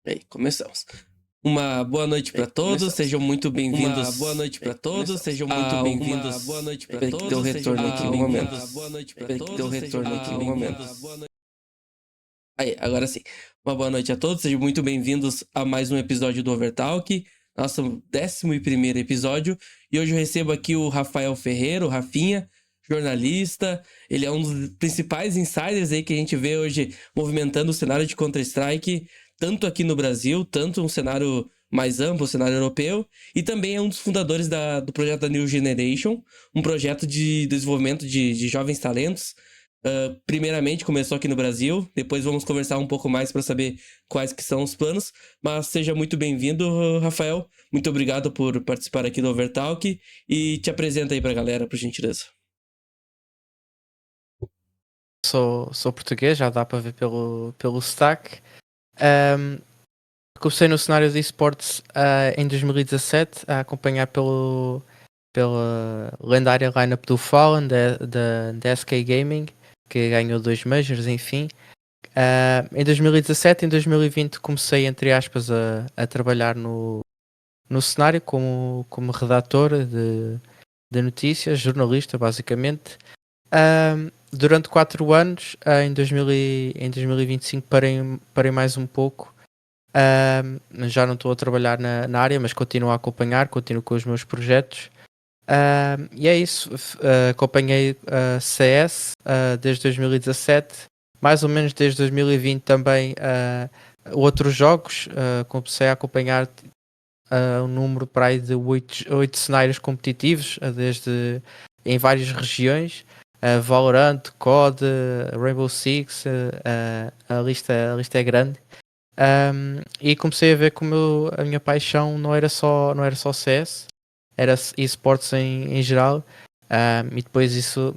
Aí, começamos. Uma boa noite para todos, sejam muito bem-vindos. Boa noite para todos, sejam muito a bem-vindos. Boa noite para Peraí que deu todos, sejam retorno muito aqui um momento. bem-vindos. Boa noite para Peraí que deu todos, sejam retorno muito aqui um momento. bem-vindos. Aí, agora sim. Uma boa noite a todos, sejam muito bem-vindos a mais um episódio do Overtalk, nosso 11º episódio. E hoje eu recebo aqui o Rafael Ferreira, o Rafinha, jornalista. Ele é um dos principais insiders aí que a gente vê hoje movimentando o cenário de Counter-Strike, tanto aqui no Brasil, tanto um cenário mais amplo, um cenário europeu, e também é um dos fundadores do projeto da New Generation, um projeto de desenvolvimento de jovens talentos. Primeiramente começou aqui no Brasil, depois vamos conversar um pouco mais para saber quais que são os planos, mas seja muito bem-vindo, Rafael. Muito obrigado por participar aqui do Overtalk e te apresenta aí para a galera, por gentileza. Sou português, já dá para ver pelo sotaque. Comecei no cenário de esportes em 2017 a acompanhar pela lendária lineup do Fallen, da SK Gaming, que ganhou 2 Majors, enfim. Em 2017 e em 2020 comecei, entre aspas, a trabalhar no cenário como redator de notícias, jornalista, basicamente. Durante 4 anos, em 2025 parei mais um pouco. Já não estou a trabalhar na área, mas continuo a acompanhar, continuo com os meus projetos. E é isso. Acompanhei CS desde 2017, mais ou menos desde 2020 também outros jogos. Comecei a acompanhar um número para aí de 8 cenários competitivos, desde em várias regiões. Valorant, COD, Rainbow Six, a lista é grande. E comecei a ver como a minha paixão não era só CS, era esportes em geral. E depois isso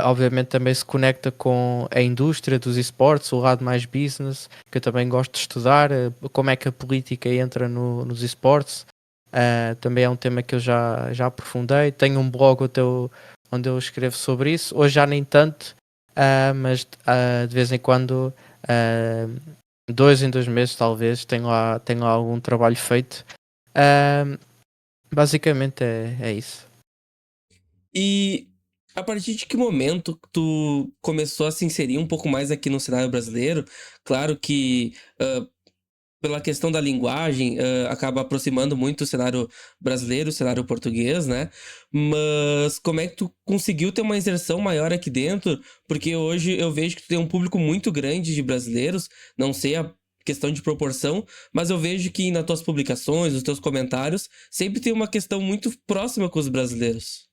obviamente também se conecta com a indústria dos esportes, o lado mais business, que eu também gosto de estudar, como é que a política entra nos esportes. Também é um tema que eu já aprofundei. Tenho um blog onde eu escrevo sobre isso. Hoje já nem tanto, mas de vez em quando, 2 em 2 meses talvez, tenho lá algum trabalho feito. Basicamente é isso. E a partir de que momento tu começou a se inserir um pouco mais aqui no cenário brasileiro? Claro que pela questão da linguagem, acaba aproximando muito o cenário brasileiro, o cenário português, né? Mas como é que tu conseguiu ter uma inserção maior aqui dentro? Porque hoje eu vejo que tu tem um público muito grande de brasileiros, não sei a questão de proporção, mas eu vejo que nas tuas publicações, nos teus comentários, sempre tem uma questão muito próxima com os brasileiros.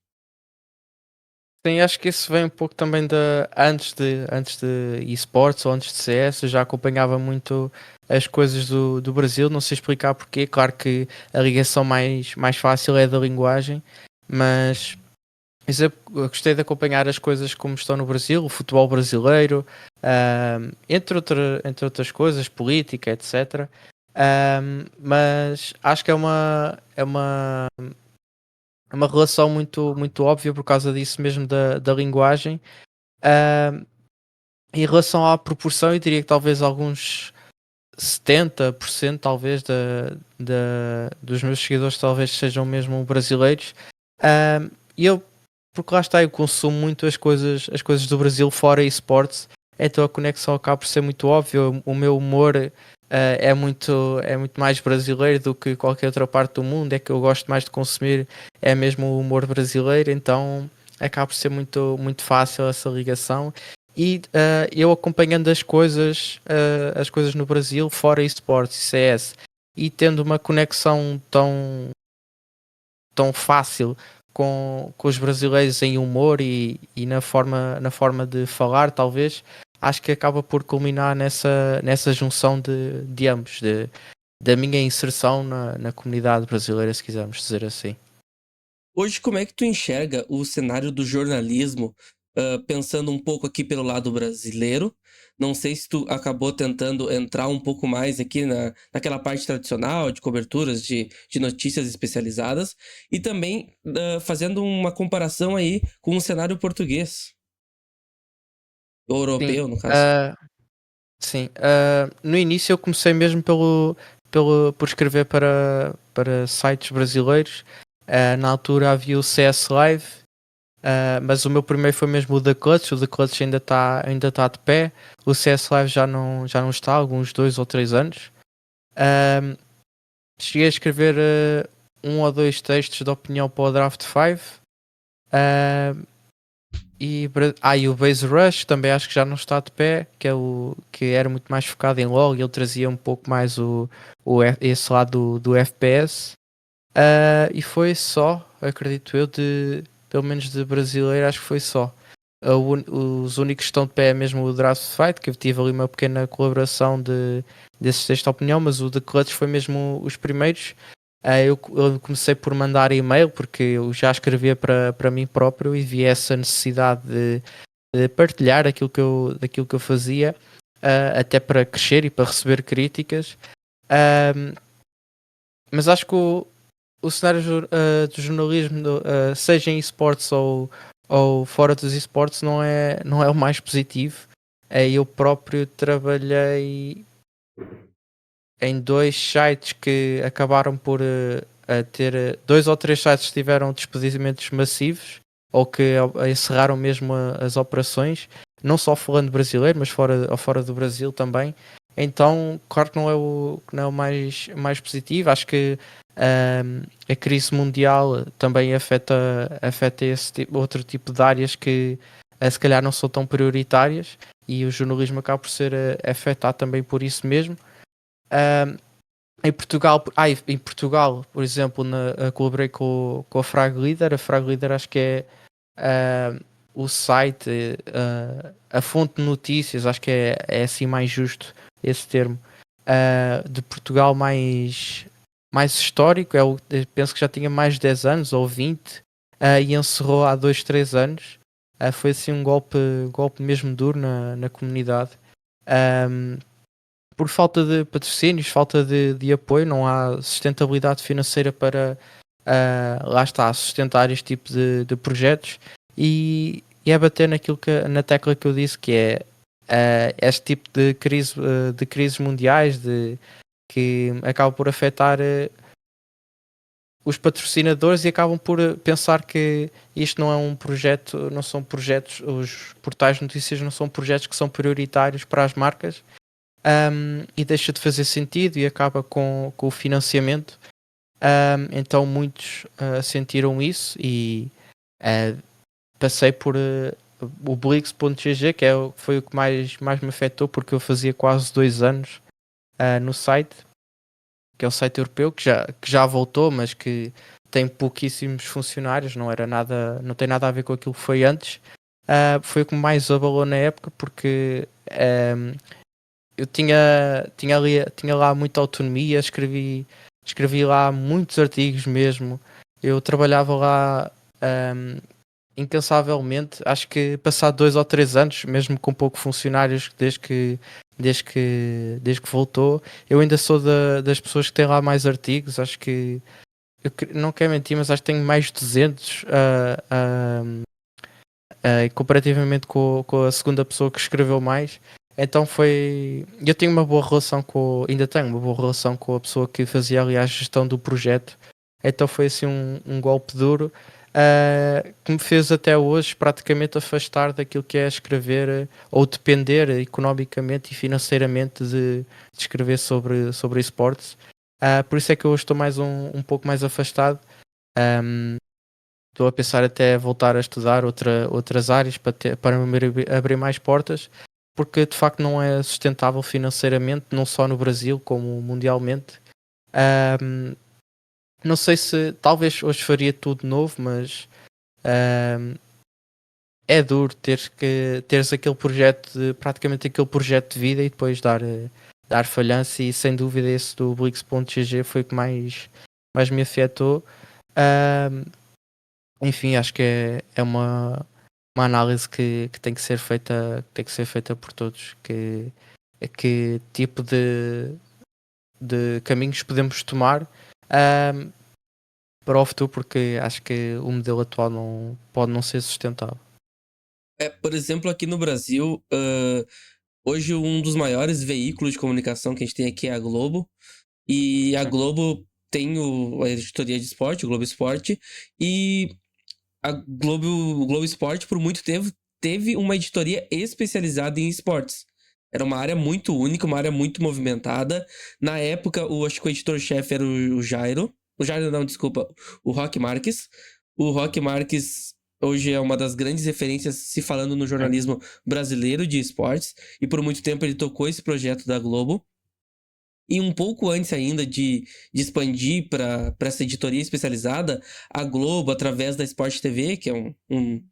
Sim, acho que isso vem um pouco também antes de esportes ou antes de CS. Eu já acompanhava muito as coisas do Brasil, não sei explicar porquê. Claro que a ligação mais fácil é da linguagem, mas eu gostei de acompanhar as coisas como estão no Brasil, o futebol brasileiro, entre outras coisas, política, etc. Mas acho que é uma relação muito óbvia por causa disso mesmo da linguagem. Ahm, Em relação à proporção, eu diria que talvez alguns 70% talvez dos meus seguidores talvez sejam mesmo brasileiros. E eu, porque lá está, eu consumo muito as coisas do Brasil fora esportes, então a conexão acaba por ser muito óbvia. O meu humor é muito mais brasileiro do que qualquer outra parte do mundo, é que eu gosto mais de consumir, é mesmo o humor brasileiro, então acaba por ser muito fácil essa ligação. E eu acompanhando as coisas no Brasil, fora esportes e CS, e tendo uma conexão tão fácil com os brasileiros em humor e na forma de falar, talvez, acho que acaba por culminar nessa junção de ambos, da minha inserção na comunidade brasileira, se quisermos dizer assim. Hoje, como é que tu enxerga o cenário do jornalismo, pensando um pouco aqui pelo lado brasileiro? Não sei se tu acabou tentando entrar um pouco mais aqui naquela parte tradicional de coberturas de notícias especializadas e também fazendo uma comparação aí com o cenário português, ou Sim, europeu, no caso. Sim. No início eu comecei mesmo por escrever para sites brasileiros. Na altura havia o CS Live, mas o meu primeiro foi mesmo o The Clutch. O The Clutch ainda tá de pé. O CS Live já não está há alguns 2 ou 3 anos. Ah, Cheguei a escrever um ou dois textos de opinião para o Draft 5. Ah, e o Base Rush também acho que já não está de pé, que era muito mais focado em LoL, e ele trazia um pouco mais esse lado do FPS. E foi só, acredito eu, pelo menos de brasileiro, acho que foi só. Os únicos que estão de pé é mesmo o Draft Fight, que eu tive ali uma pequena colaboração desses textos de opinião, mas o The Clutch foi mesmo os primeiros. Eu comecei por mandar e-mail porque eu já escrevia para mim próprio e vi essa necessidade de partilhar daquilo que eu fazia, até para crescer e para receber críticas. Ahm, mas acho que o cenário do jornalismo, seja em esportes ou fora dos esportes, não é o mais positivo. Eu próprio trabalhei em dois sites que acabaram por a ter. Dois ou três sites tiveram despedimentos massivos ou que encerraram mesmo as operações, não só falando brasileiro, mas fora do Brasil também. Então, claro que não é o mais positivo. Acho que a crise mundial também afeta outro tipo de áreas que se calhar não são tão prioritárias, e o jornalismo acaba por ser afetado também por isso mesmo. Ahm, em Portugal, por exemplo, colaborei com a Frag Leader. A Frag Leader acho que é o site, a fonte de notícias, acho que é assim mais justo esse termo, de Portugal mais histórico. Penso que já tinha mais de 10 anos ou 20, e encerrou há 2 3 anos. Foi assim um golpe mesmo duro na comunidade. Ahm, por falta de patrocínios, falta de apoio, não há sustentabilidade financeira para, lá está, sustentar este tipo de projetos, e é bater na tecla que eu disse, que é este tipo de crises mundiais, que acabam por afetar os patrocinadores, e acabam por pensar que isto não é um projeto, não são projetos, os portais de notícias não são projetos que são prioritários para as marcas. E deixa de fazer sentido e acaba com o financiamento. Então muitos sentiram isso, e passei por o Blix.gg, foi o que mais me afetou, porque eu fazia quase 2 anos no site, que é o site europeu, que já voltou, mas que tem pouquíssimos funcionários, não tem nada a ver com aquilo que foi antes. Foi o que mais abalou na época, porque eu tinha lá muita autonomia. Escrevi lá muitos artigos mesmo. Eu trabalhava lá ahm, incansavelmente. Acho que passado 2 ou 3 anos, mesmo com pouco funcionários, desde que voltou, eu ainda sou das pessoas que têm lá mais artigos. Acho que não quero mentir, mas acho que tenho mais de 200, comparativamente com a segunda pessoa que escreveu mais. Então foi. Eu tenho uma boa relação ainda tenho uma boa relação com a pessoa que fazia ali a gestão do projeto. Então foi assim um golpe duro, que me fez até hoje praticamente afastar daquilo que é escrever, ou depender economicamente e financeiramente de escrever sobre esportes. Por isso é que eu hoje estou um pouco mais afastado. Um, Estou a pensar até voltar a estudar outras áreas para me abrir mais portas, porque de facto não é sustentável financeiramente, não só no Brasil como mundialmente. Ahm, não sei se talvez hoje faria tudo novo, mas ahm, é duro teres praticamente aquele projeto de vida, e depois dar falhança. E sem dúvida esse do Blix.gg foi o que mais me afetou. Enfim, acho que é uma análise que tem que ser feita por todos. Que tipo de caminhos podemos tomar ahm, para o futuro, porque acho que o modelo atual pode não ser sustentável. Por exemplo, aqui no Brasil, Hoje, um dos maiores veículos de comunicação que a gente tem aqui é a Globo. E a Sim. Globo tem a editoria de esporte, o Globo Esporte. E o Globo Esporte, por muito tempo, teve uma editoria especializada em esportes. Era uma área muito única, uma área muito movimentada. Na época, acho que o editor-chefe era o Jairo. O Jairo, não, desculpa. O Roque Marques. O Roque Marques hoje é uma das grandes referências se falando no Sim. jornalismo brasileiro de esportes. E por muito tempo ele tocou esse projeto da Globo. E um pouco antes ainda de expandir para essa editoria especializada, a Globo, através da Sport TV, que é um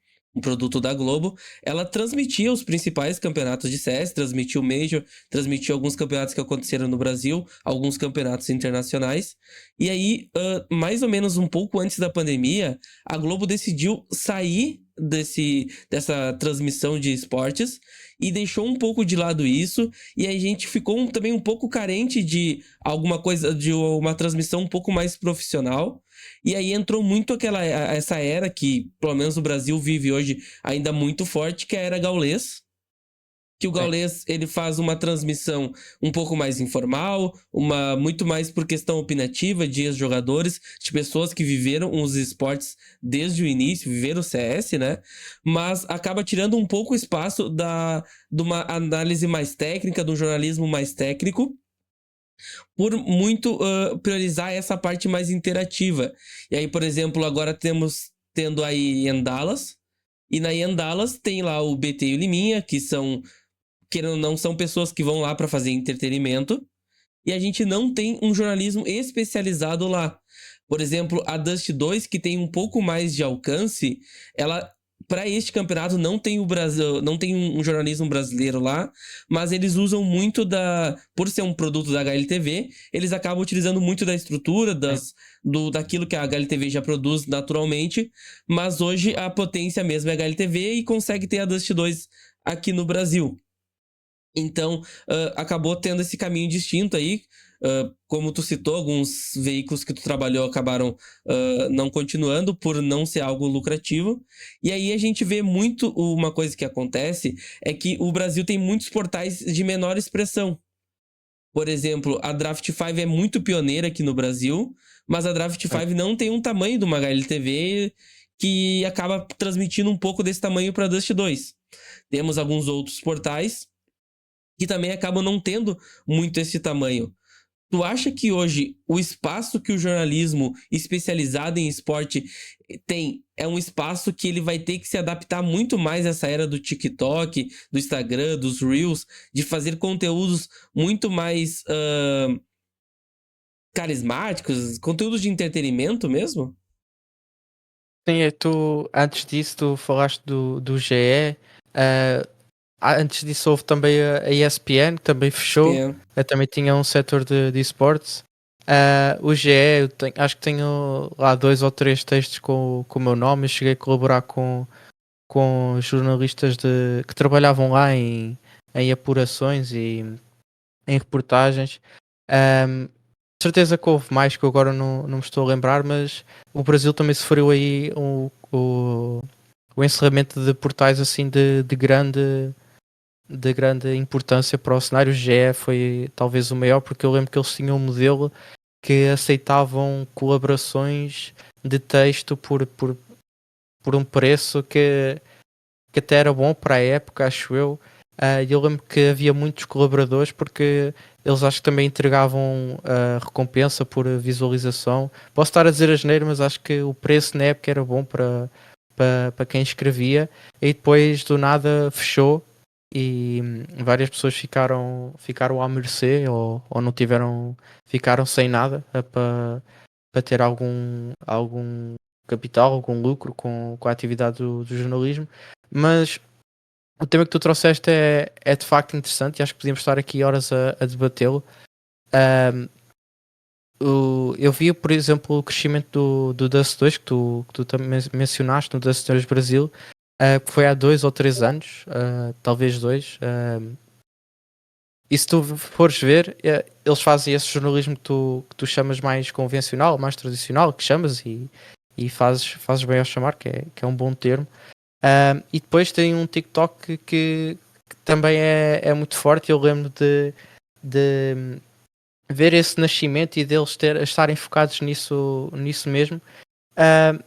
produto da Globo, ela transmitia os principais campeonatos de CS, transmitia o Major, transmitia alguns campeonatos que aconteceram no Brasil, alguns campeonatos internacionais. E aí, mais ou menos um pouco antes da pandemia, a Globo decidiu sair dessa transmissão de esportes e deixou um pouco de lado isso, e a gente ficou também um pouco carente de alguma coisa, de uma transmissão um pouco mais profissional. E aí entrou muito essa era que, pelo menos o Brasil vive hoje ainda muito forte, que é a era Gaulês. Que o Sim. Gaulês, ele faz uma transmissão um pouco mais informal, muito mais por questão opinativa de ex-jogadores, de pessoas que viveram os esportes desde o início, viveram o CS, né? Mas acaba tirando um pouco o espaço de uma análise mais técnica, de um jornalismo mais técnico, por muito priorizar essa parte mais interativa. E aí, por exemplo, agora tendo aí em Dallas, e na Ian Dallas tem lá o BT e o Liminha, que são, querendo ou não, são pessoas que vão lá para fazer entretenimento, e a gente não tem um jornalismo especializado lá. Por exemplo, a Dust 2, que tem um pouco mais de alcance, ela, para este campeonato, não tem o Brasil, não tem um jornalismo brasileiro lá, mas eles usam muito por ser um produto da HLTV, eles acabam utilizando muito da estrutura, Sim. daquilo que a HLTV já produz naturalmente, mas hoje a potência mesmo é a HLTV e consegue ter a Dust 2 aqui no Brasil. Então, acabou tendo esse caminho distinto aí. Como tu citou, alguns veículos que tu trabalhou acabaram não continuando por não ser algo lucrativo. E aí a gente vê muito uma coisa que acontece é que o Brasil tem muitos portais de menor expressão. Por exemplo, a Draft 5 é muito pioneira aqui no Brasil, mas a Draft Sim. 5 não tem um tamanho de uma HLTV que acaba transmitindo um pouco desse tamanho para Dust 2. Temos alguns outros portais que também acabam não tendo muito esse tamanho. Tu acha que hoje o espaço que o jornalismo especializado em esporte tem é um espaço que ele vai ter que se adaptar muito mais a essa era do TikTok, do Instagram, dos Reels, de fazer conteúdos muito mais carismáticos, conteúdos de entretenimento mesmo? Sim, tu, antes disso, tu falaste do GE. Antes disso, houve também a ESPN, que também fechou. ESPN. Também tinha um setor de esportes. O GE, acho que tenho lá 2 ou 3 textos com o meu nome. Eu cheguei a colaborar com jornalistas que trabalhavam lá em apurações e em reportagens. Um, Certeza que houve mais que eu agora não me estou a lembrar, mas o Brasil também sofreu aí o encerramento de portais assim de grande importância para o cenário. O GE foi talvez o maior, porque eu lembro que eles tinham um modelo que aceitavam colaborações de texto por um preço que até era bom para a época, acho eu. E eu lembro que havia muitos colaboradores porque eles acho que também entregavam recompensa por visualização. Posso estar a dizer asneiro, mas acho que o preço na época era bom para quem escrevia. E depois do nada fechou e várias pessoas ficaram à mercê ou não tiveram, ficaram sem nada para ter algum capital, algum lucro com a atividade do jornalismo. Mas o tema que tu trouxeste é de facto interessante e acho que podíamos estar aqui horas a debatê-lo. Ahm, eu vi, por exemplo, o crescimento do Dust 2 que tu também mencionaste no Dust 2 Brasil, que foi há 2 ou 3 anos, talvez 2. E se tu fores ver, eles fazem esse jornalismo que tu chamas mais convencional, mais tradicional, que chamas e fazes bem ao chamar, que é um bom termo. E depois tem um TikTok que que também é muito forte. Eu lembro de ver esse nascimento e deles estarem focados nisso mesmo. Ah,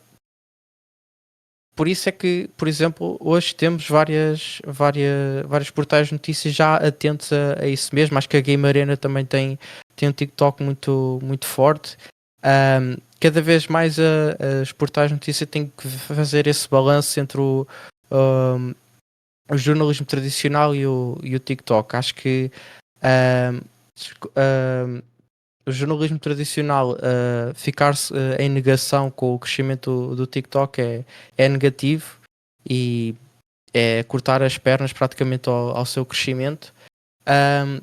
por isso é que, por exemplo, hoje temos vários portais de notícias já atentos a isso mesmo. Acho que a Game Arena também tem um TikTok muito forte. Cada vez mais os portais de notícias têm que fazer esse balanço entre um, o jornalismo tradicional e o TikTok. Acho que um, um, o jornalismo tradicional ficar-se em negação com o crescimento do TikTok é negativo e é cortar as pernas praticamente ao seu crescimento. Um,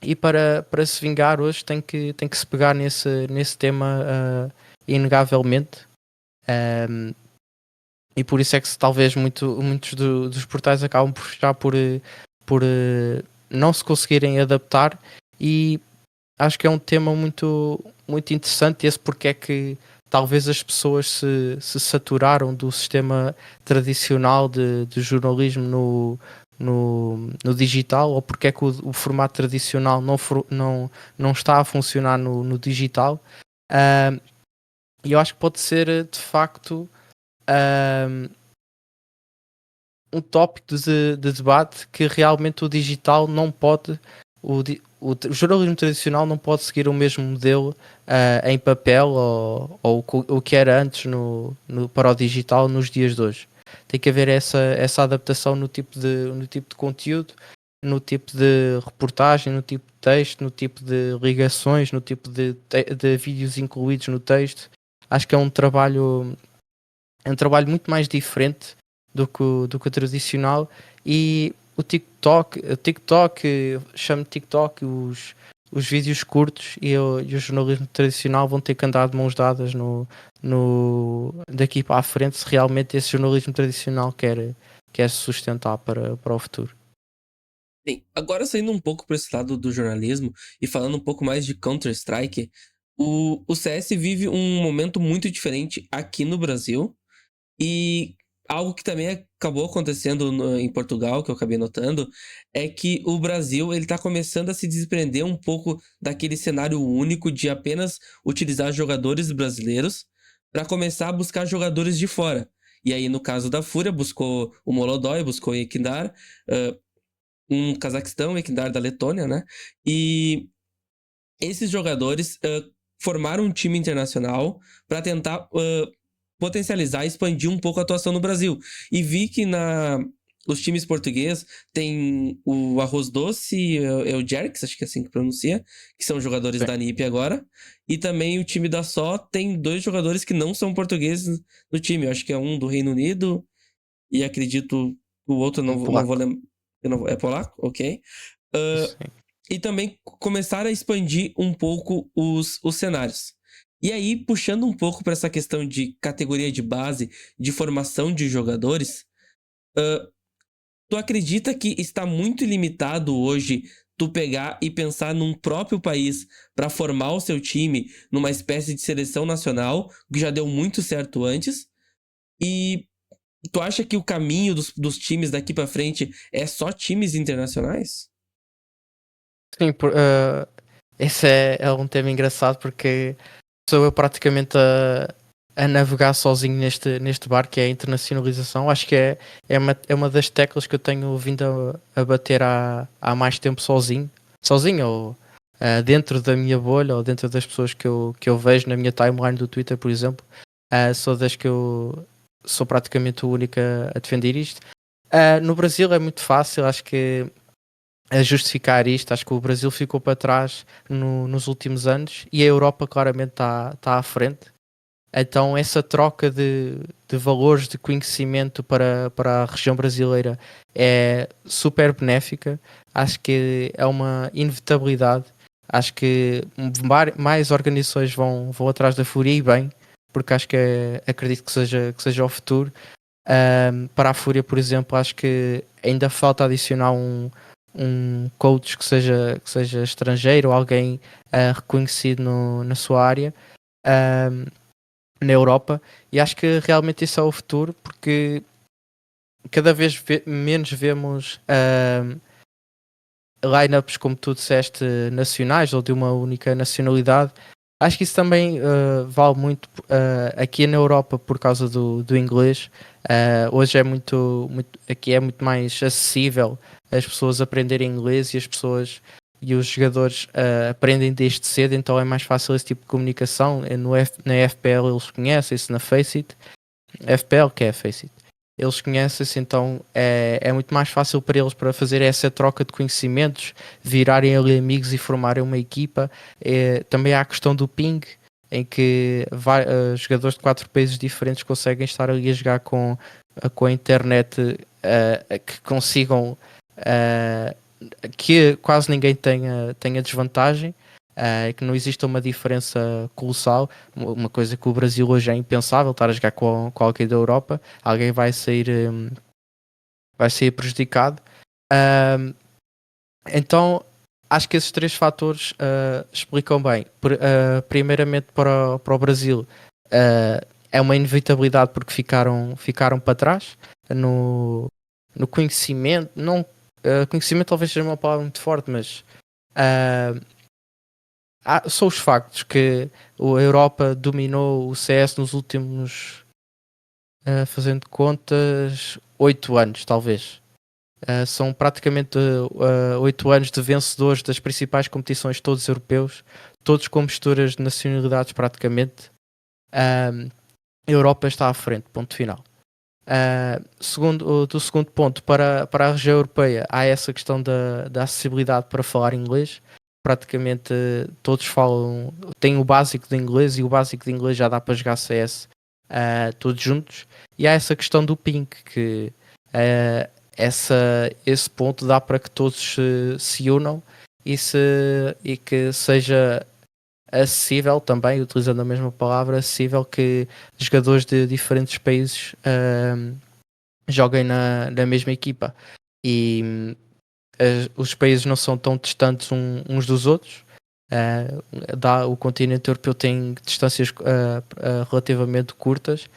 e para se vingar hoje tem que se pegar nesse tema inegavelmente. E por isso é que talvez muitos dos portais acabam por fechar por não se conseguirem adaptar, e acho que é um tema muito interessante esse, porque é que talvez as pessoas se saturaram do sistema tradicional de jornalismo no digital, ou porque é que o formato tradicional não está a funcionar no digital. Ah, e eu acho que pode ser de facto um, um tópico de debate, que realmente o digital não pode, o jornalismo tradicional não pode seguir o mesmo modelo em papel ou o que era antes para o digital nos dias de hoje. Tem que haver essa adaptação no tipo de conteúdo, no tipo de reportagem, no tipo de texto, no tipo de ligações, no tipo de vídeos incluídos no texto. Acho que é um trabalho muito mais diferente do que o tradicional. E o TikTok, chamo de TikTok, os vídeos curtos e o jornalismo tradicional vão ter que andar de mãos dadas daqui para a frente, se realmente esse jornalismo tradicional quer se sustentar para o futuro. Sim, agora saindo um pouco para esse lado do jornalismo e falando um pouco mais de Counter-Strike, o CS vive um momento muito diferente aqui no Brasil. E algo que também acabou acontecendo em Portugal, que eu acabei notando, é que o Brasil ele tá começando a se desprender um pouco daquele cenário único de apenas utilizar jogadores brasileiros para começar a buscar jogadores de fora. E aí, no caso da Fúria, buscou o Molodói, buscou o Equidar, um Cazaquistão, o Equidar da Letônia, né? E esses jogadores formaram um time internacional para tentar potencializar e expandir um pouco a atuação no Brasil. E vi que os times portugueses tem o Arroz Doce e o Jerks, acho que é assim que pronuncia, que são jogadores Sim. da NiP agora. E também o time da SO tem 2 jogadores que não são portugueses no time. Eu acho que é um do Reino Unido e acredito o outro, Um não vou polaco. lembrar. É polaco? Ok. Sim. E também começar a expandir um pouco os cenários. E aí, puxando um pouco para essa questão de categoria de base, de formação de jogadores, tu acredita que está muito limitado hoje tu pegar e pensar num próprio país para formar o seu time numa espécie de seleção nacional, que já deu muito certo antes? E tu acha que o caminho dos times daqui para frente é só times internacionais? Sim, esse é um tema engraçado, porque sou eu praticamente a navegar sozinho neste barco, que é a internacionalização. Acho que é uma das teclas que eu tenho vindo a bater há mais tempo sozinho, ou dentro da minha bolha, ou dentro das pessoas que eu vejo na minha timeline do Twitter, por exemplo. Sou das que eu sou praticamente o único a defender isto. No Brasil é muito fácil, acho que a justificar isto. Acho que o Brasil ficou para trás nos últimos anos e a Europa claramente está à frente. Então essa troca de valores de conhecimento para a região brasileira é super benéfica. Acho que é uma inevitabilidade. Acho que mais organizações vão atrás da Fúria, e bem, porque acho que acredito que seja o futuro. Para a Fúria, por exemplo, acho que ainda falta adicionar um coach que seja estrangeiro, ou alguém reconhecido na sua área, um, na Europa, e acho que realmente isso é o futuro, porque cada vez menos vemos lineups, como tu disseste, nacionais ou de uma única nacionalidade. Acho que isso também vale muito aqui na Europa por causa do inglês. Hoje é aqui é muito mais acessível as pessoas aprenderem inglês e as pessoas e os jogadores aprendem desde cedo, então é mais fácil esse tipo de comunicação. Na FPL eles conhecem-se, na Faceit, FPL que é a Faceit. Eles conhecem-se, então é muito mais fácil para eles para fazer essa troca de conhecimentos, virarem ali amigos e formarem uma equipa. Também há a questão do ping, em que jogadores de 4 países diferentes conseguem estar ali a jogar com a internet que consigam que quase ninguém tenha desvantagem. Que não exista uma diferença colossal, uma coisa que o Brasil hoje é impensável, estar a jogar com alguém da Europa, alguém vai sair prejudicado. Então acho que esses 3 fatores explicam bem. Primeiramente para o Brasil é uma inevitabilidade porque ficaram para trás no conhecimento. Não, conhecimento talvez seja uma palavra muito forte, mas são os factos que a Europa dominou o CS nos últimos, fazendo contas, 8 anos, talvez. São praticamente 8 anos de vencedores das principais competições, todos europeus, todos com misturas de nacionalidades praticamente. A Europa está à frente, ponto final. Do segundo ponto, para a região europeia, há essa questão da acessibilidade para falar inglês. Praticamente todos têm o básico de inglês, e o básico de inglês já dá para jogar CS todos juntos. E há essa questão do ping, que esse ponto dá para que todos se unam e que seja acessível também, utilizando a mesma palavra, acessível, que jogadores de diferentes países joguem na mesma equipa. E os países não são tão distantes uns dos outros. O continente europeu tem distâncias relativamente curtas.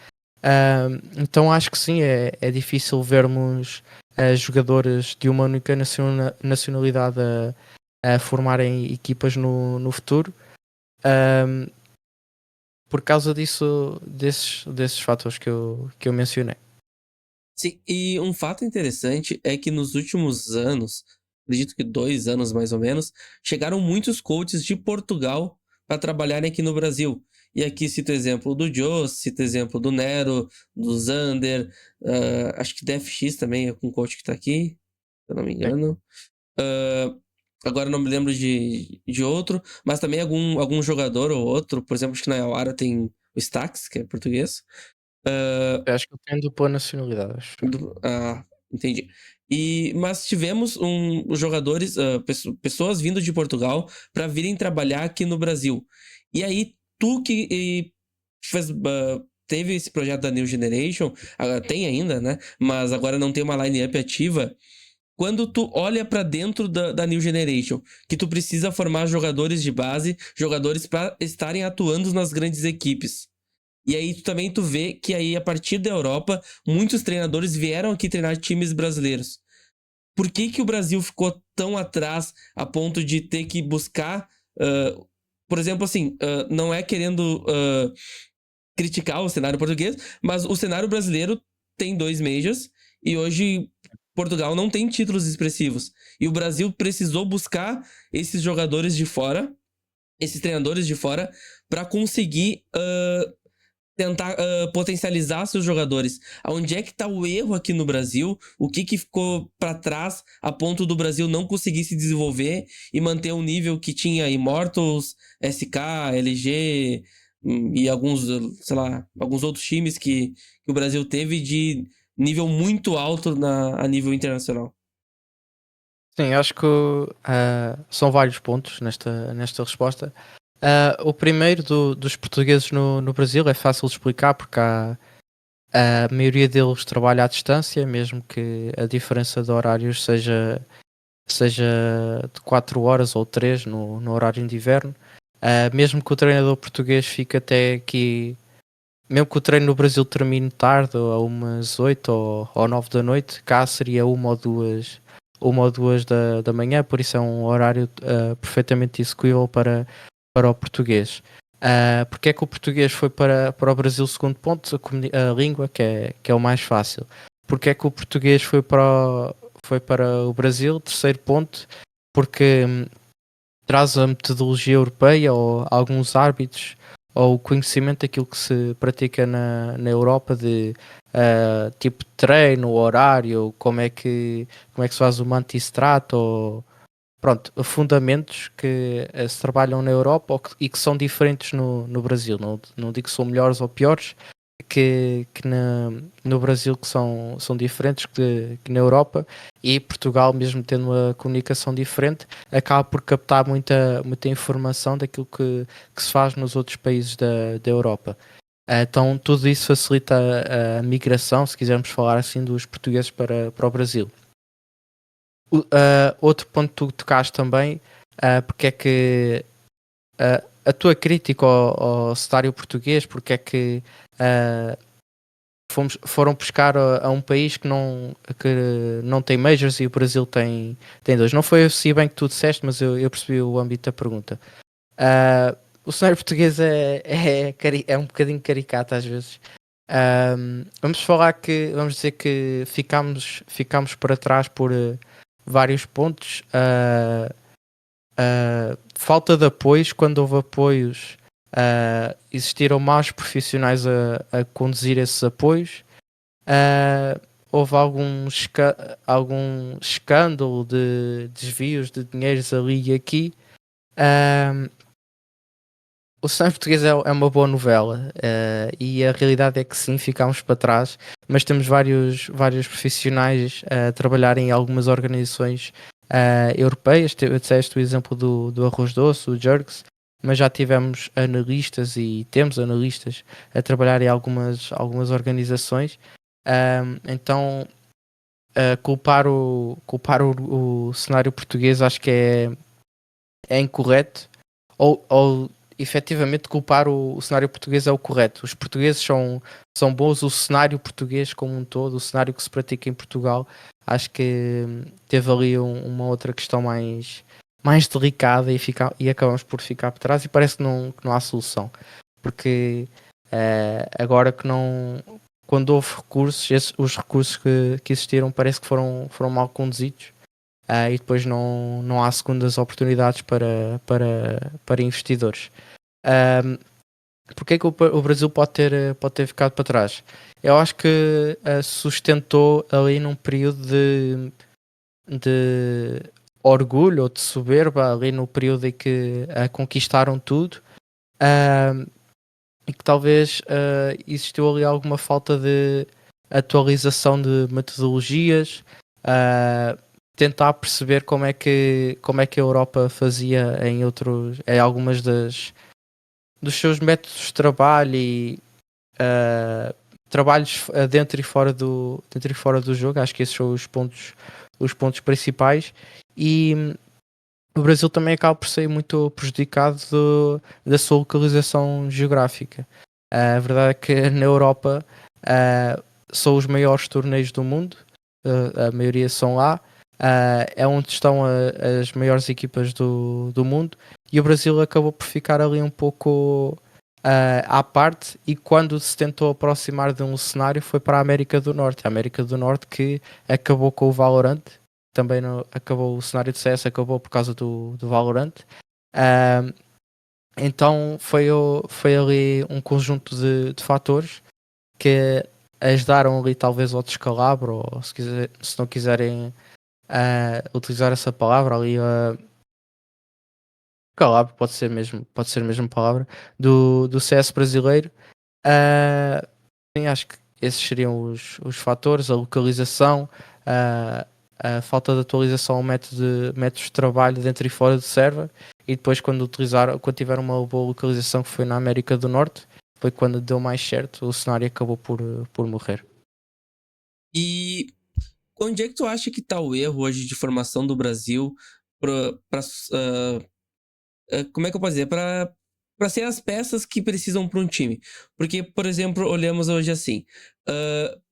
Então acho que sim, é difícil vermos jogadores de uma única nacionalidade a formarem equipas no futuro. Por causa desses fatores que eu mencionei. Sim, e um fato interessante é que nos últimos anos, acredito que 2 anos mais ou menos, chegaram muitos coaches de Portugal para trabalharem aqui no Brasil. E aqui cito o exemplo do Joe, cito o exemplo do Nero, do Zander, acho que DFX também é um coach que tá aqui, se eu não me engano. Agora eu não me lembro de outro, mas também algum jogador ou outro, por exemplo, acho que na Iawara tem o Stax, que é português. Eu acho que eu tenho dupla nacionalidade, acho. Entendi. Mas tivemos os jogadores, pessoas vindo de Portugal para virem trabalhar aqui no Brasil. E aí, tu que teve esse projeto da New Generation, tem ainda, né? Mas agora não tem uma line-up ativa. Quando tu olha para dentro da New Generation, que tu precisa formar jogadores de base, jogadores para estarem atuando nas grandes equipes. E aí tu vê que aí, a partir da Europa, muitos treinadores vieram aqui treinar times brasileiros. Por que o Brasil ficou tão atrás a ponto de ter que buscar... por exemplo, assim, não é querendo criticar o cenário português, mas o cenário brasileiro tem 2 majors e hoje Portugal não tem títulos expressivos. E o Brasil precisou buscar esses jogadores de fora, esses treinadores de fora, para conseguir tentar potencializar seus jogadores. Onde é que tá o erro aqui no Brasil? O que ficou para trás a ponto do Brasil não conseguir se desenvolver e manter um nível que tinha Immortals, SK, LG e alguns, sei lá, alguns outros times que o Brasil teve de nível muito alto a nível internacional? Sim, acho que são vários pontos nesta resposta. O primeiro dos portugueses no Brasil é fácil de explicar, porque a maioria deles trabalha à distância, mesmo que a diferença de horários seja de 4 horas ou 3 no horário de inverno. Mesmo que o treinador português fique até aqui mesmo que o treino no Brasil termine tarde, ou a umas 8 ou 9 da noite, cá seria uma ou duas da manhã, por isso é um horário perfeitamente execuível para o português. Porque é que o português foi para o Brasil? Segundo ponto, a língua, que é o mais fácil. Porque é que o português foi para o Brasil? Terceiro ponto, porque traz a metodologia europeia ou alguns árbitros ou o conhecimento daquilo que se pratica na Europa de tipo de treino, horário, como é que se faz o mantistrato ou pronto, fundamentos que se trabalham na Europa e que são diferentes no Brasil. Não digo que são melhores ou piores, que no Brasil que são diferentes que na Europa, e Portugal, mesmo tendo uma comunicação diferente, acaba por captar muita informação daquilo que se faz nos outros países da Europa. Então tudo isso facilita a migração, se quisermos falar assim, dos portugueses para o Brasil. Outro ponto que tu tocaste também, porque é que a tua crítica ao cenário português, porque é que foram pescar a um país que não tem majors e o Brasil tem dois. Não foi assim bem que tu disseste, mas eu percebi o âmbito da pergunta. O cenário português é um bocadinho caricato às vezes. Vamos dizer que ficámos para trás por vários pontos. Falta de apoios. Quando houve apoios, existiram maus profissionais a conduzir esses apoios. Houve algum escândalo de desvios de dinheiros ali e aqui. O Sonho Português é uma boa novela, e a realidade é que sim, ficámos para trás, mas temos vários profissionais a trabalhar em algumas organizações europeias. Disseste o exemplo do Arroz Doce, o Jerks, mas já tivemos analistas e temos analistas a trabalhar em algumas organizações. Então, culpar o cenário português acho que é incorreto, ou efetivamente culpar o cenário português é o correto. Os portugueses são bons, o cenário português como um todo, o cenário que se pratica em Portugal, acho que teve ali uma outra questão mais delicada, e acabamos por ficar por trás, e parece que não há solução, porque agora que não, quando houve recursos, os recursos que existiram parece que foram mal conduzidos. E depois não há segundas oportunidades para investidores. Porque é que o Brasil pode ter ficado para trás? Eu acho que sustentou ali num período de orgulho ou de soberba, ali no período em que conquistaram tudo, e que talvez existiu ali alguma falta de atualização de metodologias, tentar perceber como é que a Europa fazia em algumas dos seus métodos de trabalho e trabalhos dentro e fora do jogo. Acho que esses são os pontos principais, e o Brasil também acaba por ser muito prejudicado da sua localização geográfica. A verdade é que na Europa são os maiores torneios do mundo, a maioria são lá. É onde estão as maiores equipas do mundo, e o Brasil acabou por ficar ali um pouco à parte, e quando se tentou aproximar de um cenário foi para a América do Norte. A América do Norte que acabou com o Valorant, também acabou o cenário de CS, acabou por causa do Valorant. Então foi ali um conjunto de fatores que ajudaram ali talvez ao descalabro, ou se não quiserem utilizar essa palavra ali, calabro, pode ser mesmo palavra, do CS brasileiro. Sim, acho que esses seriam os fatores: a localização, a falta de atualização ao métodos de trabalho dentro e fora do server, e depois quando tiveram uma boa localização, que foi na América do Norte, foi quando deu mais certo, o cenário acabou por morrer. E onde é que tu acha que tá o erro hoje de formação do Brasil como é que eu posso dizer? Pra para ser as peças que precisam para um time. Porque, por exemplo, olhamos hoje assim,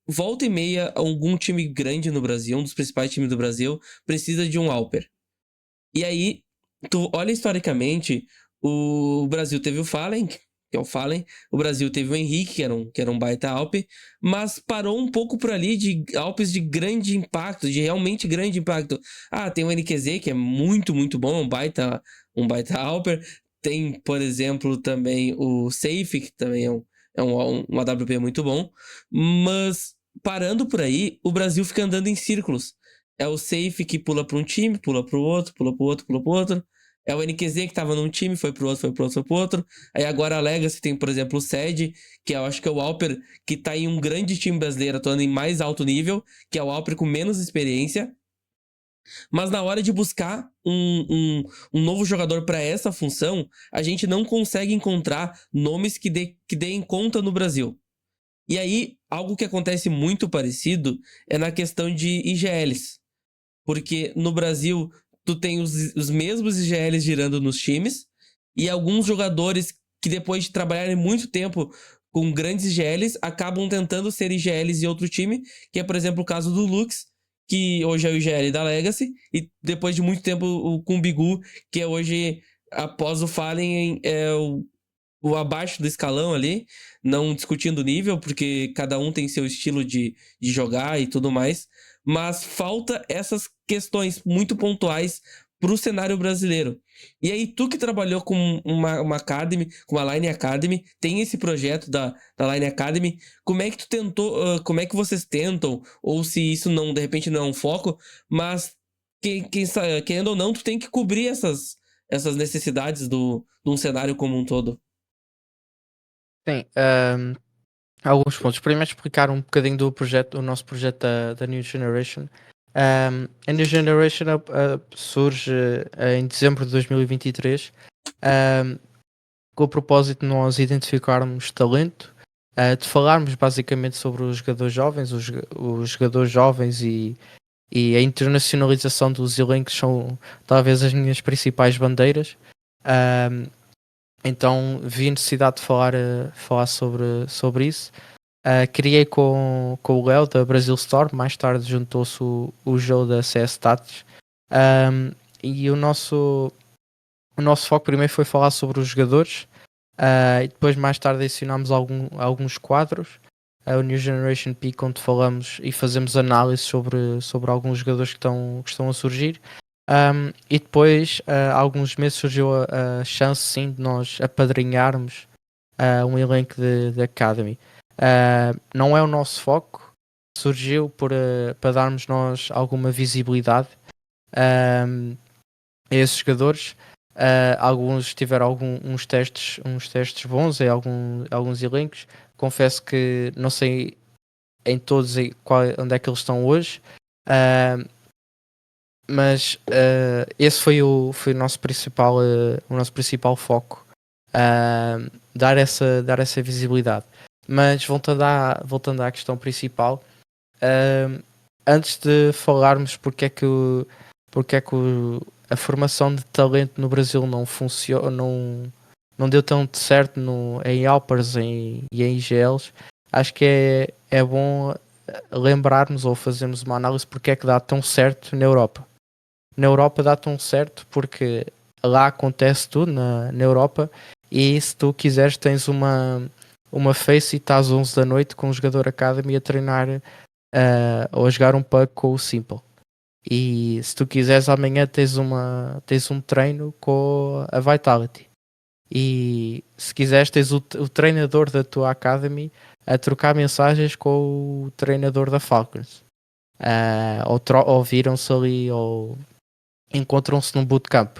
volta e meia, algum time grande no Brasil, um dos principais times do Brasil, precisa de um Alper. E aí, tu olha historicamente, o Brasil teve o Fallen, que é o Fallen, o Brasil teve o Henrique, que era um baita Alpe, mas parou um pouco por ali de Alpes de grande impacto, de realmente grande impacto. Ah, tem o NQZ, que é muito, muito bom, um baita Alper. Tem, por exemplo, também o Safe, que também um AWP muito bom. Mas, parando por aí, o Brasil fica andando em círculos. É o Safe que pula para um time, pula para o outro, pula para o outro, pula para o outro. É o NQZ que tava num time, foi pro outro, foi pro outro, foi pro outro. Aí agora a Legacy tem, por exemplo, o SED, que eu acho que é o Alper que tá em um grande time brasileiro, atuando em mais alto nível, que é o Alper com menos experiência. Mas na hora de buscar um novo jogador para essa função, a gente não consegue encontrar nomes que deem conta no Brasil. E aí, algo que acontece muito parecido é na questão de IGLs. Porque no Brasil, tu tem os mesmos IGLs girando nos times, e alguns jogadores que depois de trabalharem muito tempo com grandes IGLs, acabam tentando ser IGLs de outro time, que é, por exemplo, o caso do Lux, que hoje é o IGL da Legacy, e depois de muito tempo com o Bigu, que é hoje, após o Fallen, é o abaixo do escalão ali, não discutindo o nível, porque cada um tem seu estilo de jogar e tudo mais, mas falta essas questões muito pontuais pro cenário brasileiro. E aí, tu que trabalhou com uma Academy, com a Line Academy, tem esse projeto da Line Academy, como é que tu tentou, como é que vocês tentam, ou se isso não, de repente não é um foco, mas querendo ou não, tu tem que cobrir essas necessidades de um cenário como um todo. Sim, alguns pontos. Primeiro explicar um bocadinho do projeto, o nosso projeto da New Generation. A New Generation surge em dezembro de 2023, com o propósito de nós identificarmos talento, de falarmos basicamente sobre os jogadores jovens, os jogadores jovens e a internacionalização dos elencos são talvez as minhas principais bandeiras. Então vi a necessidade de falar sobre isso. Criei com o Léo da Brasil Storm, mais tarde juntou-se o Joe da CS Stats. E o nosso foco primeiro foi falar sobre os jogadores, e depois mais tarde adicionámos alguns quadros, o New Generation Peak, onde falamos e fazemos análise sobre alguns jogadores que estão a surgir. E depois, há alguns meses, surgiu a chance sim de nós apadrinharmos um elenco de Academy. Não é o nosso foco, surgiu para darmos nós alguma visibilidade a esses jogadores. Alguns tiveram uns testes bons em alguns elencos. Confesso que não sei em todos onde é que eles estão hoje, mas esse foi o nosso principal foco, dar essa visibilidade. Mas voltando à questão principal, antes de falarmos porque é que a formação de talento no Brasil não funciona, não deu tão certo em Alpers e em IGLs, acho que é bom lembrarmos ou fazermos uma análise porque é que dá tão certo na Europa. Na Europa dá tão certo porque lá acontece tudo na Europa, e se tu quiseres tens uma face e estás às 11 da noite com um jogador Academy a treinar ou a jogar um pug com o Simple. E se tu quiseres amanhã tens um treino com a Vitality. E se quiseres tens o treinador da tua Academy a trocar mensagens com o treinador da Falcons. Ou viram-se ali ou encontram-se num bootcamp.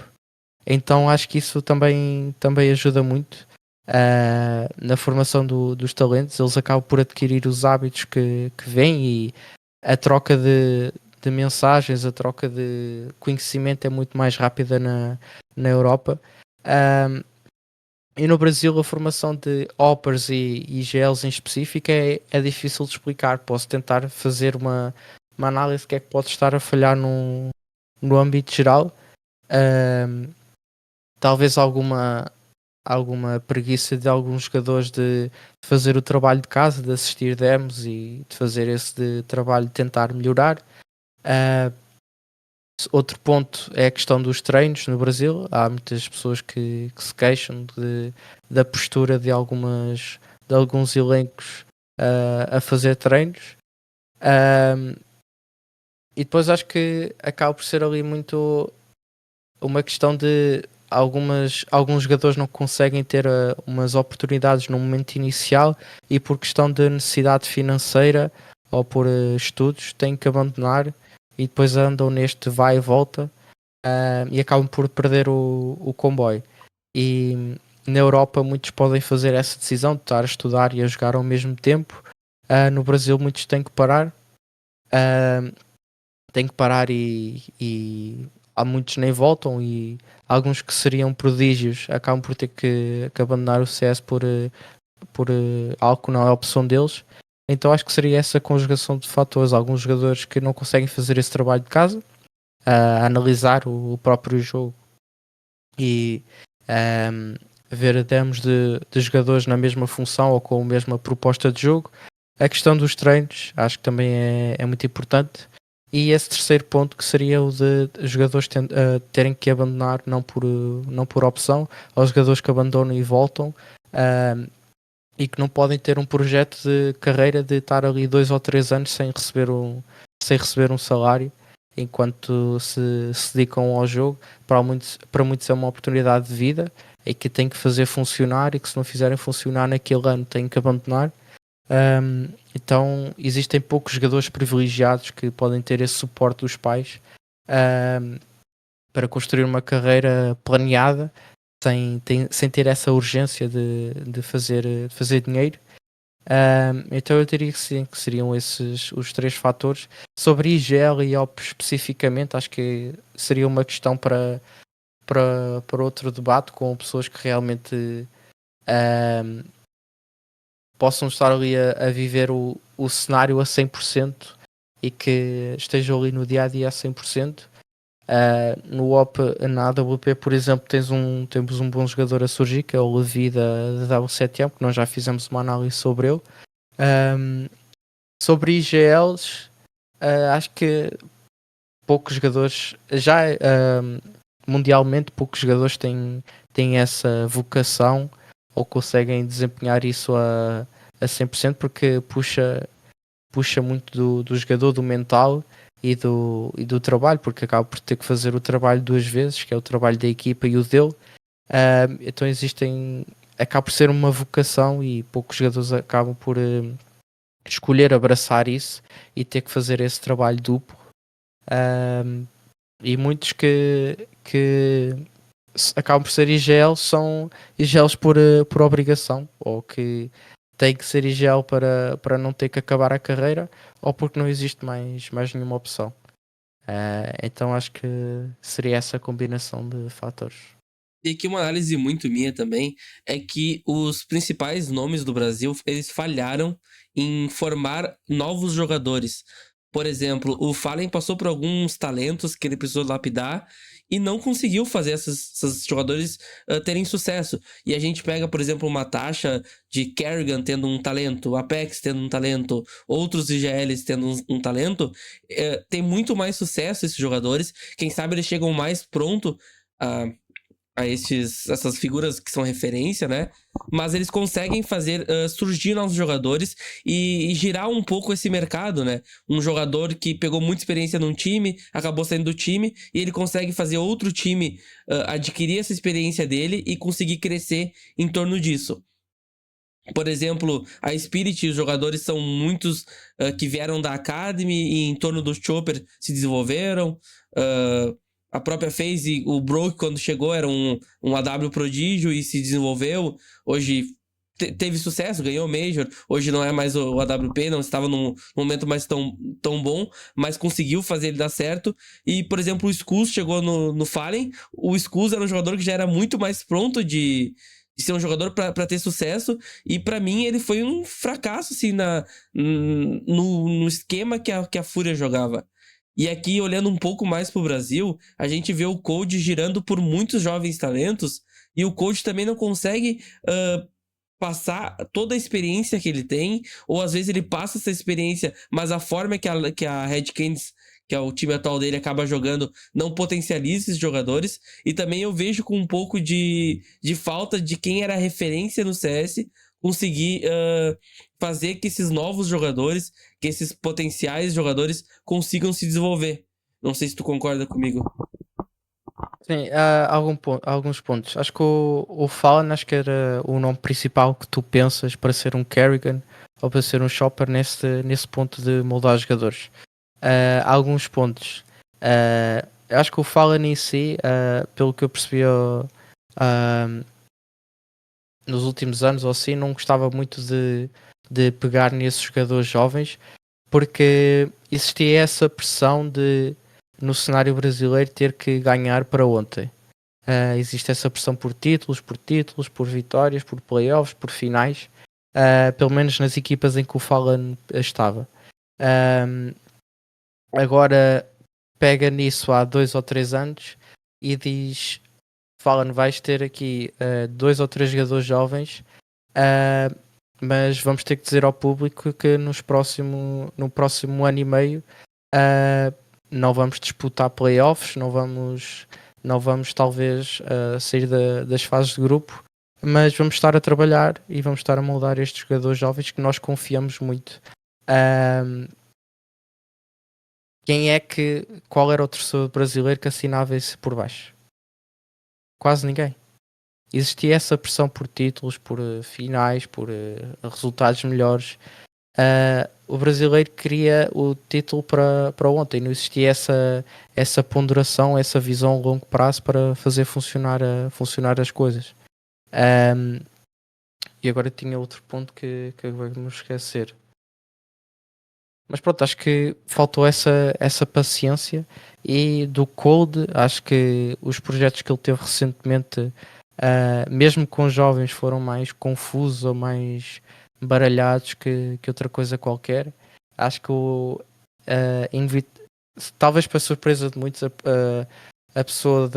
Então acho que isso também ajuda muito na formação dos talentos. Eles acabam por adquirir os hábitos que vêm, e a troca de mensagens, a troca de conhecimento é muito mais rápida na Europa. E no Brasil a formação de Oppers e IGLs em específico é difícil de explicar. Posso tentar fazer uma análise do que é que pode estar a falhar no âmbito geral. Talvez alguma alguma preguiça de alguns jogadores de fazer o trabalho de casa, de assistir demos e de fazer esse de trabalho de tentar melhorar. Uh, Outro ponto é a questão dos treinos no Brasil. Há muitas pessoas que se queixam da postura de alguns elencos a fazer treinos. E depois acho que acaba por ser ali muito uma questão de alguns jogadores não conseguem ter umas oportunidades no momento inicial e por questão de necessidade financeira ou por estudos têm que abandonar e depois andam neste vai e volta e acabam por perder o comboio. E na Europa muitos podem fazer essa decisão de estar a estudar e a jogar ao mesmo tempo. No Brasil muitos têm que parar. Têm que parar e há muitos nem voltam e alguns que seriam prodígios acabam por ter que abandonar o CS por algo que não é a opção deles. Então acho que seria essa conjugação de fatores. Alguns jogadores que não conseguem fazer esse trabalho de casa, a analisar o próprio jogo e ver demos de jogadores na mesma função ou com a mesma proposta de jogo. A questão dos treinos acho que também é muito importante. E esse terceiro ponto que seria o de jogadores terem que abandonar não por opção, ou jogadores que abandonam e voltam e que não podem ter um projeto de carreira de estar ali 2 ou 3 anos sem receber um salário enquanto se dedicam ao jogo. Para muitos é uma oportunidade de vida e que tem que fazer funcionar e que se não fizerem funcionar naquele ano têm que abandonar. Então existem poucos jogadores privilegiados que podem ter esse suporte dos pais para construir uma carreira planeada sem ter essa urgência de fazer dinheiro. Então eu diria que sim, que seriam esses os 3 fatores. Sobre IGL e OP especificamente, acho que seria uma questão para outro debate com pessoas que realmente possam estar ali a viver o cenário a 100% e que estejam ali no dia a dia a 100%. No OP, na AWP, por exemplo, temos um bom jogador a surgir, que é o Levi da W7M, que nós já fizemos uma análise sobre ele. Sobre IGLs, acho que poucos jogadores, já mundialmente, poucos jogadores têm essa vocação ou conseguem desempenhar isso a 100%, porque puxa muito do jogador, do mental e do trabalho, porque acaba por ter que fazer o trabalho 2 vezes, que é o trabalho da equipa e o dele. Então acaba por ser uma vocação e poucos jogadores acabam por escolher abraçar isso e ter que fazer esse trabalho duplo. E muitos que acabam por ser IGL são IGLs por obrigação, ou que têm que ser IGL para não ter que acabar a carreira, ou porque não existe mais nenhuma opção. Então acho que seria essa combinação de fatores. E aqui uma análise muito minha também é que os principais nomes do Brasil, eles falharam em formar novos jogadores. Por exemplo, o Fallen passou por alguns talentos que ele precisou lapidar e não conseguiu fazer esses jogadores terem sucesso. E a gente pega, por exemplo, uma taxa de Kerrigan tendo um talento, Apex tendo um talento, outros IGLs tendo um talento. Tem muito mais sucesso esses jogadores. Quem sabe eles chegam mais pronto a essas figuras que são referência, né? Mas eles conseguem fazer surgir novos jogadores e girar um pouco esse mercado, né? Um jogador que pegou muita experiência num time, acabou saindo do time, e ele consegue fazer outro time adquirir essa experiência dele e conseguir crescer em torno disso. Por exemplo, a Spirit, os jogadores são muitos que vieram da Academy e em torno do Chopper se desenvolveram. A própria FaZe, o Broke, quando chegou, era um AW prodígio e se desenvolveu. Hoje teve sucesso, ganhou Major. Hoje não é mais o AWP, não estava num momento mais tão bom, mas conseguiu fazer ele dar certo. E, por exemplo, o Skulls chegou no Fallen. O Skulls era um jogador que já era muito mais pronto de ser um jogador para ter sucesso, e para mim ele foi um fracasso assim, no esquema que a Fúria jogava. E aqui, olhando um pouco mais pro Brasil, a gente vê o Cold girando por muitos jovens talentos e o coach também não consegue passar toda a experiência que ele tem, ou às vezes ele passa essa experiência, mas a forma que a Red Canids, que é o time atual dele, acaba jogando, não potencializa esses jogadores. E também eu vejo com um pouco de falta de quem era referência no CS conseguir fazer que esses novos jogadores, que esses potenciais jogadores consigam se desenvolver. Não sei se tu concorda comigo. Sim, há alguns pontos. Acho que o Fallen acho que era o nome principal que tu pensas para ser um Kerrigan ou para ser um Chopper nesse ponto de moldar jogadores. Há alguns pontos. Eu acho que o Fallen em si, pelo que eu percebi nos últimos anos ou assim, não gostava muito de pegar nesses jogadores jovens porque existia essa pressão de no cenário brasileiro ter que ganhar para ontem. Existe essa pressão por títulos, por vitórias, por playoffs, por finais, pelo menos nas equipas em que o Fallen estava. Agora pega nisso há 2 ou 3 anos e diz: Fallen, vais ter aqui 2 ou 3 jogadores jovens, mas vamos ter que dizer ao público que no próximo ano e meio não vamos disputar playoffs, não vamos talvez sair das fases de grupo, mas vamos estar a trabalhar e vamos estar a moldar estes jogadores jovens que nós confiamos muito. Qual era o terceiro brasileiro que assinava isso por baixo? Quase ninguém. Existia essa pressão por títulos, por finais, por resultados melhores. O brasileiro queria o título para ontem, não existia essa ponderação, essa visão a longo prazo para fazer funcionar as coisas. E agora tinha outro ponto que agora me esquecer. Mas pronto, acho que faltou essa paciência. E do Cold, acho que os projetos que ele teve recentemente, mesmo com jovens, foram mais confusos ou mais baralhados que outra coisa qualquer. Acho que talvez para surpresa de muitos, a pessoa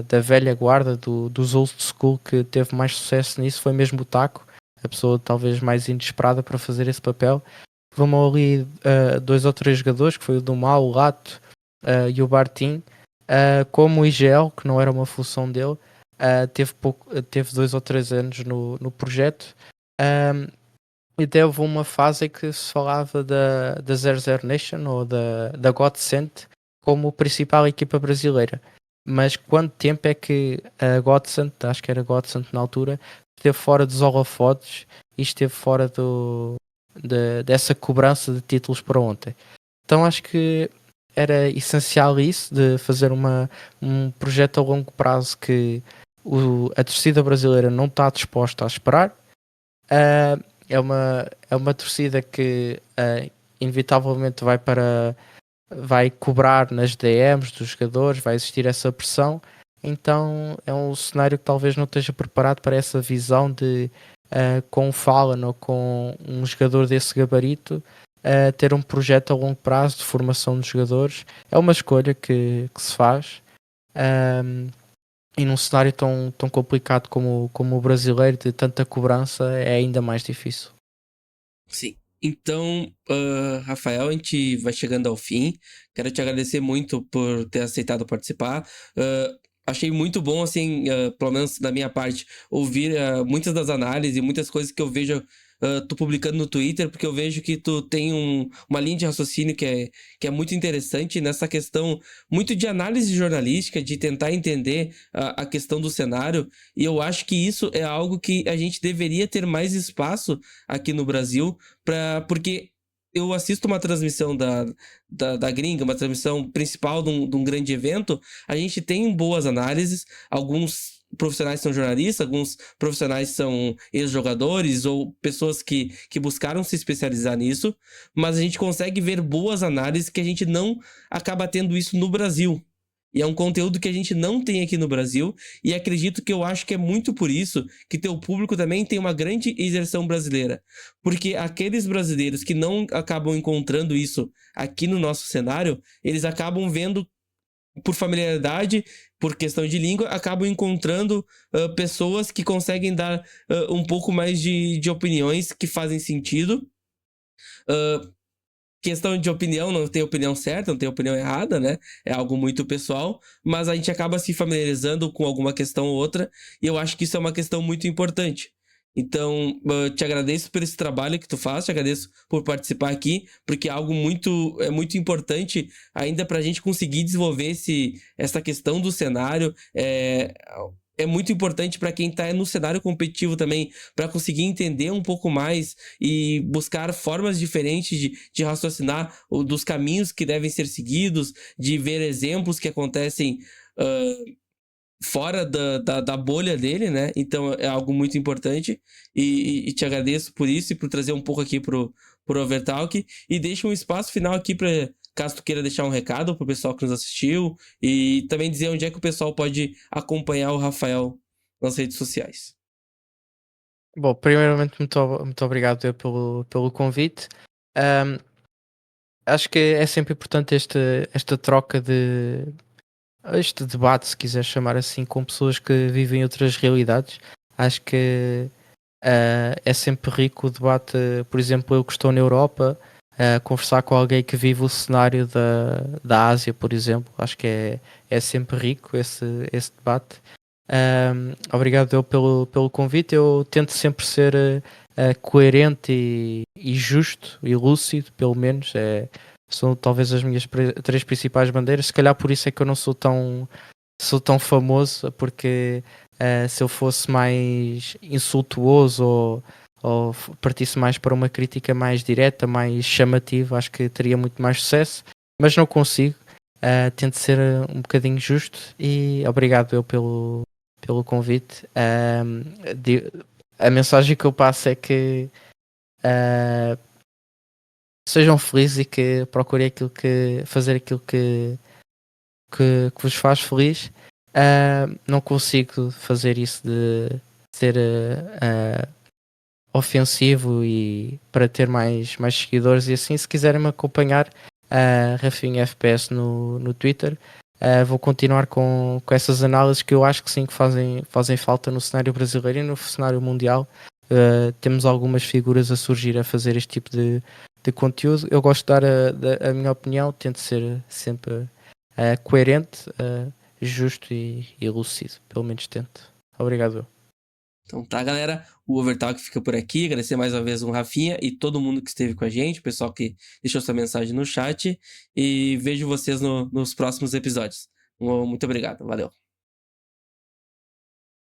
da velha guarda, dos old school, que teve mais sucesso nisso foi mesmo o Taco, a pessoa talvez mais inesperada para fazer esse papel. Vamos ali 2 ou 3 jogadores, que foi o Dumal, o Lato e o Bartim, como o IGL, que não era uma função dele, teve 2 ou 3 anos no projeto, e até houve uma fase em que se falava da 00 Nation ou da Godsend como principal equipa brasileira. Mas quanto tempo é que a Godsend, acho que era Godsend na altura, esteve fora dos holofotes e esteve fora dessa cobrança de títulos para ontem? Então acho que era essencial isso, de fazer um projeto a longo prazo que a torcida brasileira não está disposta a esperar. É uma torcida que inevitavelmente vai cobrar nas DMs dos jogadores, vai existir essa pressão. Então é um cenário que talvez não esteja preparado para essa visão de com o Fallen ou com um jogador desse gabarito ter um projeto a longo prazo de formação de jogadores. É uma escolha que se faz, e num cenário tão complicado como o brasileiro, de tanta cobrança, é ainda mais difícil. Sim. Então, Rafael, a gente vai chegando ao fim. Quero te agradecer muito por ter aceitado participar. Achei muito bom, assim, pelo menos da minha parte, ouvir muitas das análises e muitas coisas que eu vejo tu publicando no Twitter, porque eu vejo que tu tem uma linha de raciocínio que é muito interessante nessa questão muito de análise jornalística, de tentar entender a questão do cenário. E eu acho que isso é algo que a gente deveria ter mais espaço aqui no Brasil, porque eu assisto uma transmissão da gringa, uma transmissão principal de um grande evento, a gente tem boas análises, alguns profissionais são jornalistas, alguns profissionais são ex-jogadores ou pessoas que buscaram se especializar nisso, mas a gente consegue ver boas análises que a gente não acaba tendo isso no Brasil. E é um conteúdo que a gente não tem aqui no Brasil, e acredito que eu acho que é muito por isso que teu público também tem uma grande inserção brasileira. Porque aqueles brasileiros que não acabam encontrando isso aqui no nosso cenário, eles acabam vendo por familiaridade, por questão de língua, acabam encontrando pessoas que conseguem dar um pouco mais de opiniões que fazem sentido. Questão de opinião, não tem opinião certa, não tem opinião errada, né? É algo muito pessoal, mas a gente acaba se familiarizando com alguma questão ou outra, e eu acho que isso é uma questão muito importante. Então, te agradeço por esse trabalho que tu faz, te agradeço por participar aqui, porque é algo muito importante ainda para a gente conseguir desenvolver essa questão do cenário. É muito importante para quem está no cenário competitivo também, para conseguir entender um pouco mais e buscar formas diferentes de raciocinar dos caminhos que devem ser seguidos, de ver exemplos que acontecem fora da bolha dele, né? Então é algo muito importante e te agradeço por isso e por trazer um pouco aqui pro Overtalk. E deixa um espaço final aqui para caso tu queira deixar um recado pro pessoal que nos assistiu e também dizer onde é que o pessoal pode acompanhar o Rafael nas redes sociais. Bom, primeiramente, muito obrigado eu pelo convite. Ahm, Acho que é sempre importante esta troca este debate, se quiser chamar assim, com pessoas que vivem outras realidades. Acho que é sempre rico o debate, por exemplo, eu que estou na Europa, conversar com alguém que vive o cenário da Ásia, por exemplo. Acho que é sempre rico esse debate. Obrigado eu pelo convite. Eu tento sempre ser coerente e justo e lúcido, pelo menos. São talvez as minhas três principais bandeiras. Se calhar por isso é que eu não sou tão famoso, porque se eu fosse mais insultuoso ou partisse mais para uma crítica mais direta, mais chamativa, acho que teria muito mais sucesso, mas não consigo. Tento ser um bocadinho justo e obrigado eu pelo convite. A mensagem que eu passo é que sejam felizes e que procurem fazer aquilo que vos faz feliz. Não consigo fazer isso de ser ofensivo e para ter mais seguidores e assim. Se quiserem me acompanhar, Rafinha FPS no Twitter. Vou continuar com essas análises que eu acho que sim que fazem falta no cenário brasileiro e no cenário mundial. Temos algumas figuras a surgir a fazer este tipo de conteúdo. Eu gosto de dar a minha opinião, tento ser sempre coerente, justo e lúcido, pelo menos tento. Obrigado. Então tá, galera, o Overtalk fica por aqui. Agradecer mais uma vez o Rafinha e todo mundo que esteve com a gente, o pessoal que deixou sua mensagem no chat. E vejo vocês nos próximos episódios. Muito obrigado, valeu.